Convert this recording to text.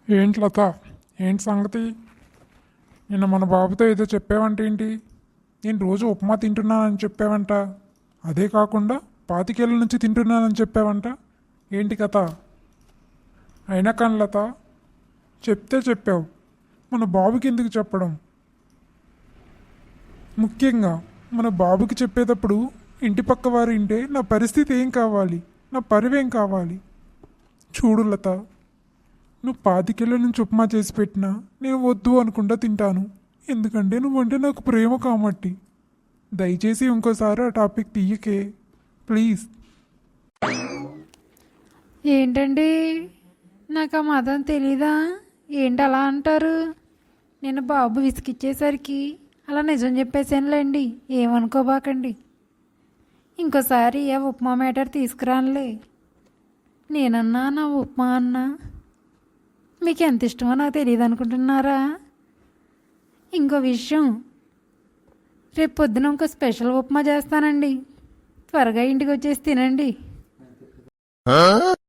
ఏంటి లత? ఏంటి సంగతి? నిన్న మన బాబుతో ఏదో చెప్పావంట ఏంటి? నేను రోజు ఉప్మా తింటున్నానని చెప్పావంట. అదే కాకుండా 25 నుంచి తింటున్నానని చెప్పావంట. ఏంటి కథ? అయినా కానీ లత, చెప్తే చెప్పావు, మన బాబుకి ఎందుకు చెప్పడం? ముఖ్యంగా మన బాబుకి చెప్పేటప్పుడు ఇంటి పక్క వారు వింటే నా పరిస్థితి ఏం కావాలి? నా పరివేం కావాలి? చూడు లత, నువ్వు 25 నుంచి ఉప్మా చేసి పెట్టినా నేను వద్దు అనుకుంటా తింటాను. ఎందుకంటే నువ్వంటే నాకు ప్రేమ కామట్టి. దయచేసి ఇంకోసారి ఆ టాపిక్ తీయకే ప్లీజ్. ఏంటండి, నాకు ఆ మతం తెలీదా? ఏంటి అలా అంటారు? నేను బాబు విసిగిచ్చేసరికి అలా నిజం చెప్పేసానులేండి, ఏమనుకోబాకండి. ఇంకోసారి ఏ ఉప్మా మేటర్ తీసుకురానులే. నేనన్నా నా ఉప్మా అన్నా మీకు ఎంత ఇష్టమో నాకు తెలియదు అనుకుంటున్నారా? ఇంకో విషయం, రేపు పొద్దున ఇంకో స్పెషల్ ఉప్మా చేస్తానండి. త్వరగా ఇంటికి వచ్చేసి తినండి.